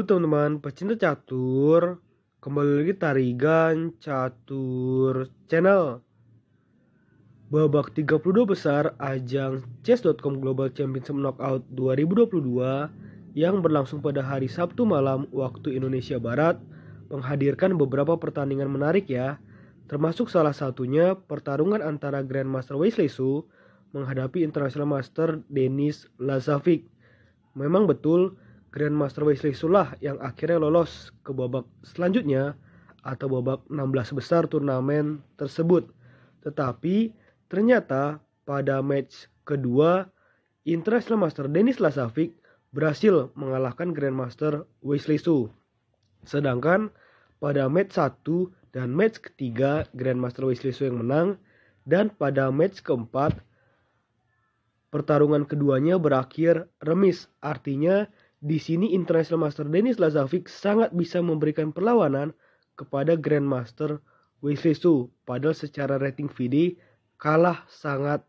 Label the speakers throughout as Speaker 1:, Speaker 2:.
Speaker 1: teman-teman pecinta catur, kembali lagi Tarigan Catur Channel. Babak 32 besar ajang Chess.com Global Championship Knockout 2022 yang berlangsung pada hari Sabtu malam waktu Indonesia Barat menghadirkan beberapa pertandingan menarik ya, termasuk salah satunya pertarungan antara Grandmaster Wesley Su menghadapi International Master Denis Lazarevic. Memang betul Grandmaster Wesley Su lah yang akhirnya lolos ke babak selanjutnya atau babak 16 besar turnamen tersebut. Tetapi ternyata pada match kedua International Master Denis Lazarevic berhasil mengalahkan Grandmaster Wesley Su. Sedangkan pada match 1 dan match ketiga Grandmaster Wesley Su yang menang, dan pada match keempat pertarungan keduanya berakhir remis. Artinya di sini International Master Denis Lazarevic sangat bisa memberikan perlawanan kepada Grandmaster Wesley Su, padahal secara rating VD kalah sangat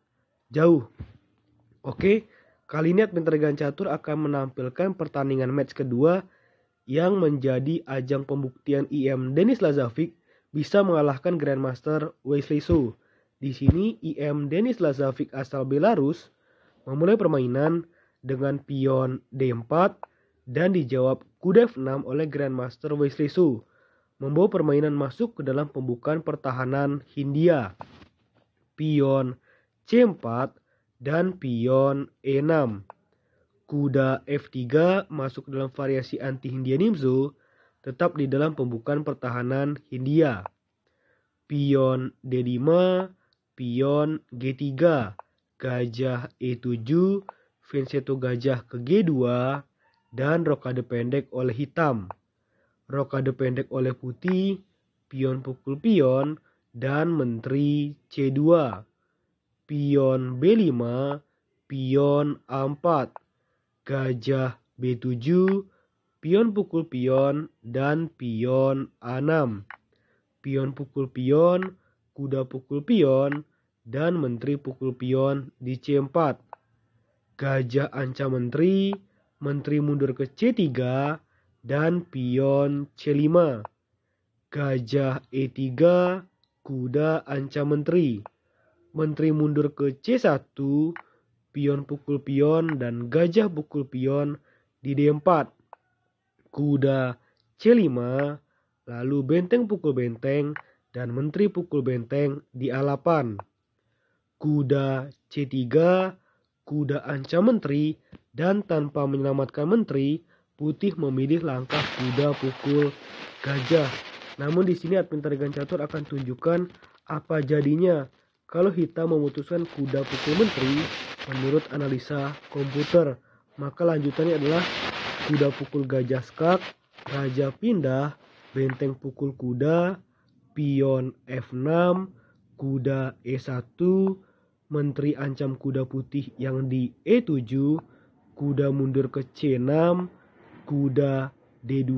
Speaker 1: jauh. Oke, kali ini Admin Tarigan Catur akan menampilkan pertandingan match kedua yang menjadi ajang pembuktian IM Denis Lazarevic bisa mengalahkan Grandmaster Wesley Su. Di sini IM Denis Lazarevic asal Belarus memulai permainan dengan pion D4 dan dijawab kuda F6 oleh Grandmaster Wesley Su, membawa permainan masuk ke dalam pembukaan pertahanan Hindia. Pion C4 dan pion E6. Kuda F3 masuk dalam variasi anti Hindia Nimzo, tetap di dalam pembukaan pertahanan Hindia. Pion D5, pion G3, gajah E7, Vincenzo gajah ke G2, dan rokade pendek oleh hitam. Rokade pendek oleh putih, pion pukul pion, dan menteri C2. Pion B5, pion A4, gajah B7, pion pukul pion, dan pion A6. Pion pukul pion, kuda pukul pion, dan menteri pukul pion di C4. Gajah ancam menteri, menteri mundur ke C3, dan pion C5. Gajah E3, kuda ancam menteri. Menteri mundur ke C1, pion pukul pion, dan gajah pukul pion di D4. Kuda C5, lalu benteng pukul benteng, dan menteri pukul benteng di A8. Kuda C3, kuda ancam menteri, dan tanpa menyelamatkan menteri, putih memilih langkah kuda pukul gajah. Namun di sini Admin Tarigan Catur akan tunjukkan apa jadinya kalau hitam memutuskan kuda pukul menteri menurut analisa komputer. Maka lanjutannya adalah kuda pukul gajah skak, raja pindah, benteng pukul kuda, pion F6, kuda E1, menteri ancam kuda putih yang di E7, kuda mundur ke C6, kuda D2,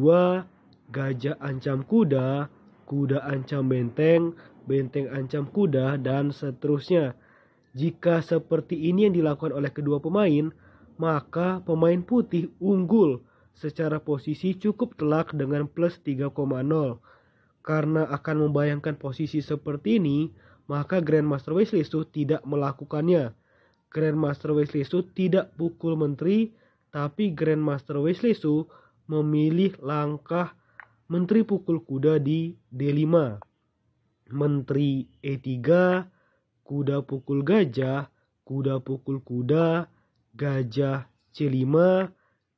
Speaker 1: gajah ancam kuda, kuda ancam benteng, benteng ancam kuda, dan seterusnya. Jika seperti ini yang dilakukan oleh kedua pemain, maka pemain putih unggul secara posisi cukup telak dengan plus 3,0. Karena akan membayangkan posisi seperti ini, maka Grandmaster Wesley Su tidak melakukannya. Grandmaster Wesley Su tidak pukul menteri, tapi Grandmaster Wesley Su memilih langkah menteri pukul kuda di D5. Menteri E3, kuda pukul gajah, kuda pukul kuda, gajah C5,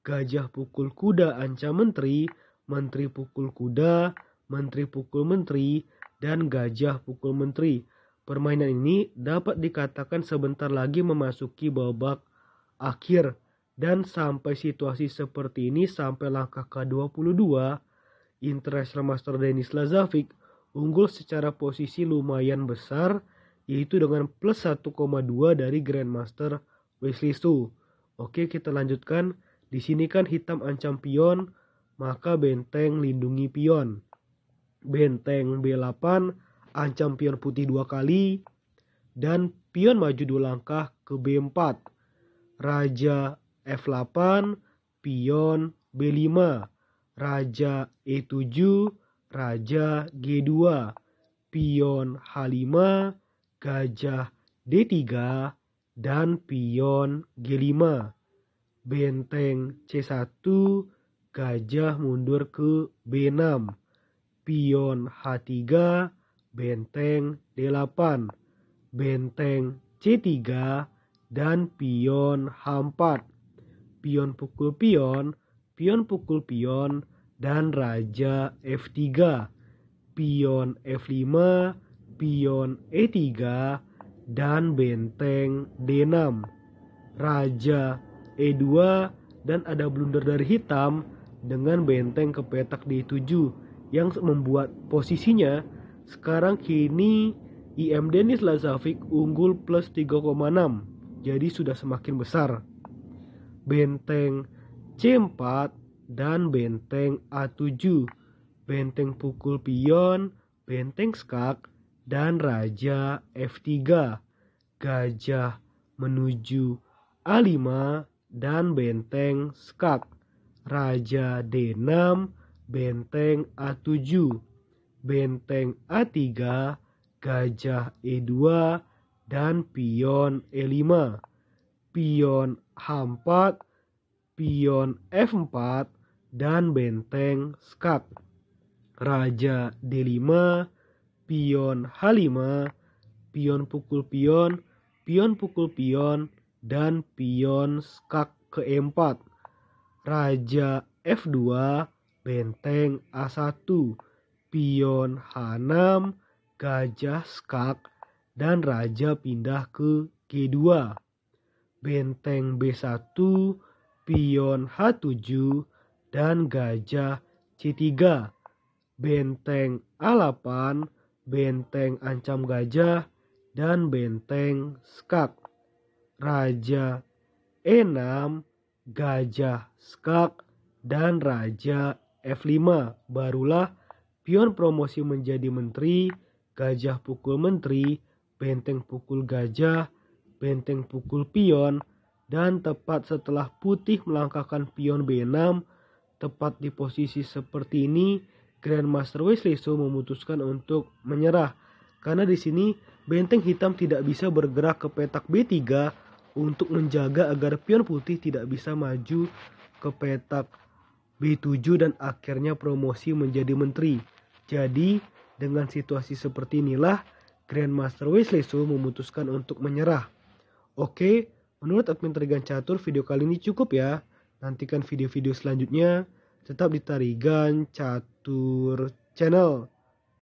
Speaker 1: gajah pukul kuda ancam menteri, menteri pukul kuda, menteri pukul menteri, dan gajah pukul menteri. Permainan ini dapat dikatakan sebentar lagi memasuki babak akhir, dan sampai situasi seperti ini sampai langkah ke-22, International Master Denis Lazarevic unggul secara posisi lumayan besar, yaitu dengan plus 1,2 dari Grandmaster Wesley Su. Oke, kita lanjutkan. Di sini kan hitam ancam pion, maka benteng lindungi pion. Benteng B8 ancam pion putih 2 kali, dan pion maju 2 langkah ke B4. Raja F8, pion B5, Raja E7, Raja G2, pion H5, gajah D3, dan pion G5. Benteng C1, gajah mundur ke B6, pion H3, benteng D8, benteng C3, dan pion H4, pion pukul pion pukul pion, dan raja F3, pion F5, pion E3, dan benteng D6, raja E2, dan ada blunder dari hitam dengan benteng ke petak D7 yang membuat posisinya sekarang kini IM Denis Lazarevic unggul plus 3,6, jadi sudah semakin besar. Benteng C4 dan benteng A7, benteng pukul pion, benteng skak, dan raja F3, gajah menuju A5 dan benteng skak, raja D6, benteng A7, benteng A3, gajah E2, dan pion E5, pion H4, pion F4, dan benteng skak, raja D5, pion H5, pion pukul pion, dan pion skak keempat, raja F2, benteng A1, pion H6, gajah skak, dan raja pindah ke G2, benteng B1, pion H7, dan gajah C3, benteng A8, benteng ancam gajah, dan benteng skak, raja E6, gajah skak, dan raja F5. Barulah pion promosi menjadi menteri, gajah pukul menteri, benteng pukul gajah, benteng pukul pion, dan tepat setelah putih melangkahkan pion B6, tepat di posisi seperti ini, Grandmaster Wesley So memutuskan untuk menyerah. Karena di sini benteng hitam tidak bisa bergerak ke petak B3 untuk menjaga agar pion putih tidak bisa maju ke petak B7 dan akhirnya promosi menjadi menteri. Jadi dengan situasi seperti inilah Grandmaster Wesley So memutuskan untuk menyerah. Oke, menurut admin Tarigan Catur video kali ini cukup ya. Nantikan video-video selanjutnya tetap di Tarigan Catur Channel.